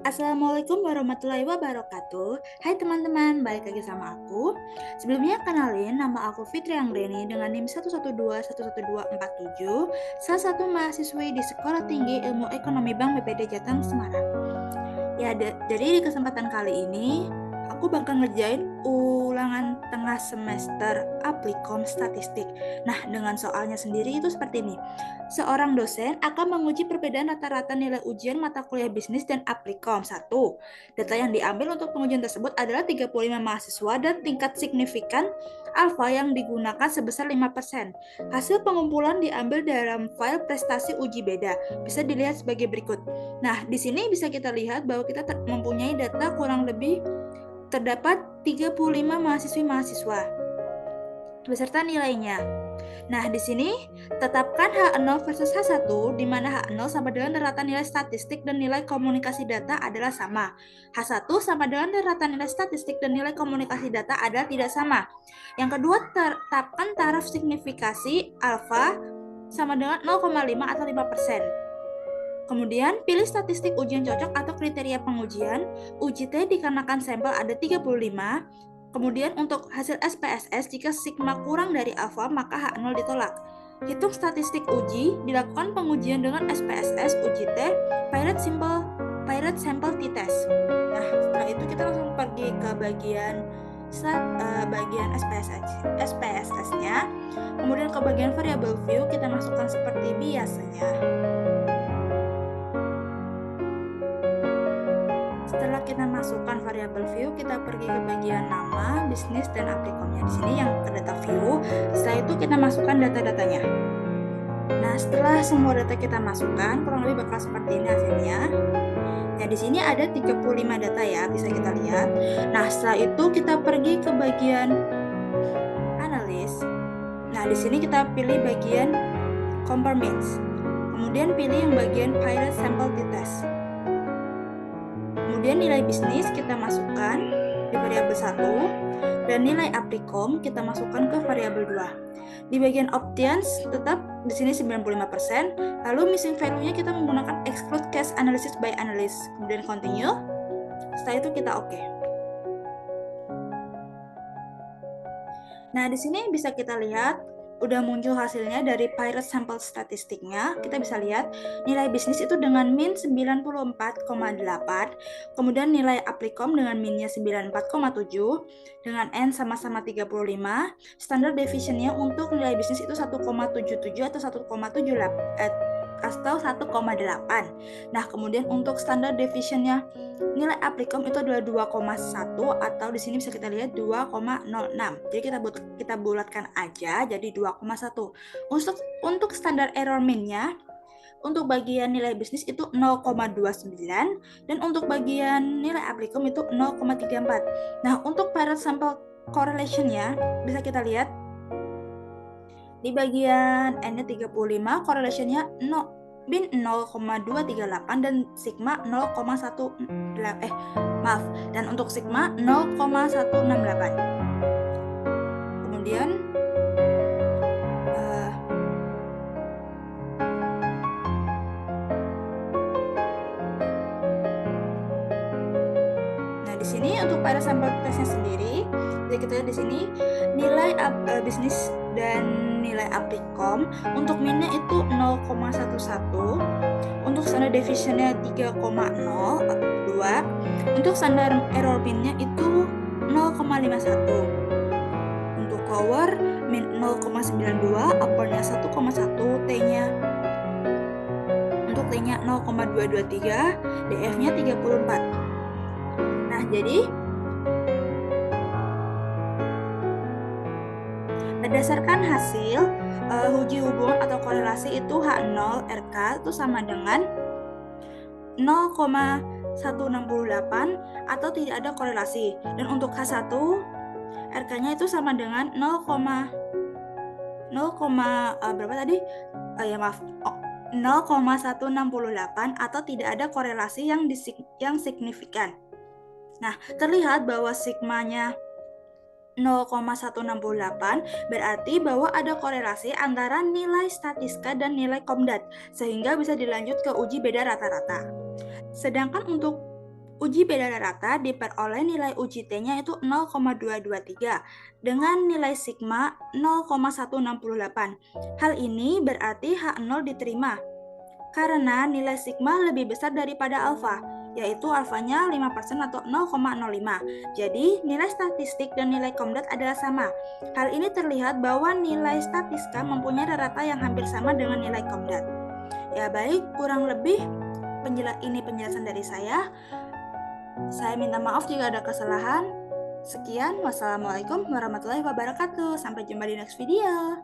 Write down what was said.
Assalamualaikum warahmatullahi wabarakatuh. Hai teman-teman, balik lagi sama aku. Sebelumnya kenalin, nama aku Fitri Anggreni dengan NIM 112111247, salah satu mahasiswi di Sekolah Tinggi Ilmu Ekonomi Bank BPD Jateng Semarang. Jadi di kesempatan kali ini aku bakal ngerjain ulangan tengah semester Aplikom Statistik. Nah, dengan soalnya sendiri itu seperti ini. Seorang dosen akan menguji perbedaan rata-rata nilai ujian mata kuliah bisnis dan Aplikom. 1. Data yang diambil untuk pengujian tersebut adalah 35 mahasiswa dan tingkat signifikan alfa yang digunakan sebesar 5%. Hasil pengumpulan diambil dalam file prestasi uji beda. Bisa dilihat sebagai berikut. Nah, di sini bisa kita lihat bahwa kita mempunyai data kurang lebih terdapat 35 mahasiswa beserta nilainya. Nah, di sini tetapkan H0 versus H1 di mana H0 sama dengan derajat nilai statistik dan nilai komunikasi data adalah sama. H1 sama dengan derajat nilai statistik dan nilai komunikasi data adalah tidak sama. Yang kedua, tetapkan taraf signifikasi alfa sama dengan 0,5 atau 5%. Kemudian, pilih statistik ujian cocok atau kriteria pengujian. Uji T dikarenakan sampel ada 35. Kemudian untuk hasil SPSS, jika sigma kurang dari alfa, maka H0 ditolak. Hitung statistik uji, dilakukan pengujian dengan SPSS, uji T, Pirate Sample T-Test. Nah, setelah itu kita langsung pergi ke bagian SPSS-nya. Kemudian ke bagian variable view, kita masukkan seperti biasanya. Setelah kita masukkan variabel view, kita pergi ke bagian nama, bisnis, dan aplikomnya. Di sini yang ke data view. Setelah itu kita masukkan data-datanya. Nah, setelah semua data kita masukkan, kurang lebih bakal seperti ini hasilnya. Nah, di sini ada 35 data ya, bisa kita lihat. Nah, setelah itu kita pergi ke bagian analis. Nah, di sini kita pilih bagian compare means. Kemudian pilih yang bagian Pirate Sample T-Test. Kemudian nilai bisnis kita masukkan di variabel 1 dan nilai aplikom kita masukkan ke variabel 2. Di bagian options tetap di sini 95%, lalu missing value-nya kita menggunakan exclude case analysis by analyst. Kemudian continue. Setelah itu kita oke. Nah, di sini bisa kita lihat udah muncul hasilnya dari Pirate Sample statistiknya. Kita bisa lihat nilai bisnis itu dengan min 94,8, kemudian nilai aplikom dengan minnya 94,7, dengan N sama-sama 35. Standard deviation-nya untuk nilai bisnis itu 1,77 atau 1,8. Nah, kemudian untuk standar deviation-nya nilai aplikom itu adalah 2,1 atau di sini bisa kita lihat 2,06. Jadi kita bulatkan aja jadi 2,1. Untuk standar error min-nya untuk bagian nilai bisnis itu 0,29 dan untuk bagian nilai aplikom itu 0,34. Nah, untuk Pirate Sample correlation-nya bisa kita lihat di bagian N-nya 35, correlation-nya bin 0,238 dan sigma 0,1 dan untuk sigma 0,168. Kemudian di sini untuk pada sampel tesnya sendiri, jadi kita lihat di sini nilai bisnis dan nilai aplikom untuk minnya itu 0,11, untuk standar deviation-nya 3,02, untuk standar error min-nya itu 0,51. Untuk lower min 0,92, upper-nya 1,1, T-nya untuk T-nya 0,223, DF-nya 34. Nah, jadi berdasarkan hasil uji hubungan atau korelasi itu H0 RK itu sama dengan 0,168 atau tidak ada korelasi. Dan untuk H1 RK-nya itu sama dengan 0,168 atau tidak ada korelasi yang signifikan. Nah, terlihat bahwa sigmanya 0,168 berarti bahwa ada korelasi antara nilai statistika dan nilai komdat, sehingga bisa dilanjut ke uji beda rata-rata. Sedangkan untuk Uji beda rata diperoleh nilai uji T-nya itu 0,223 dengan nilai sigma 0,168. Hal ini berarti H0 diterima karena nilai sigma lebih besar daripada alfa, yaitu alfanya 5% atau 0,05. Jadi, nilai statistik dan nilai komdat adalah sama. Hal ini terlihat bahwa nilai statiska mempunyai rata yang hampir sama dengan nilai komdat. Ya baik, kurang lebih ini penjelasan dari saya. Saya minta maaf jika ada kesalahan. Sekian, wassalamualaikum warahmatullahi wabarakatuh. Sampai jumpa di next video.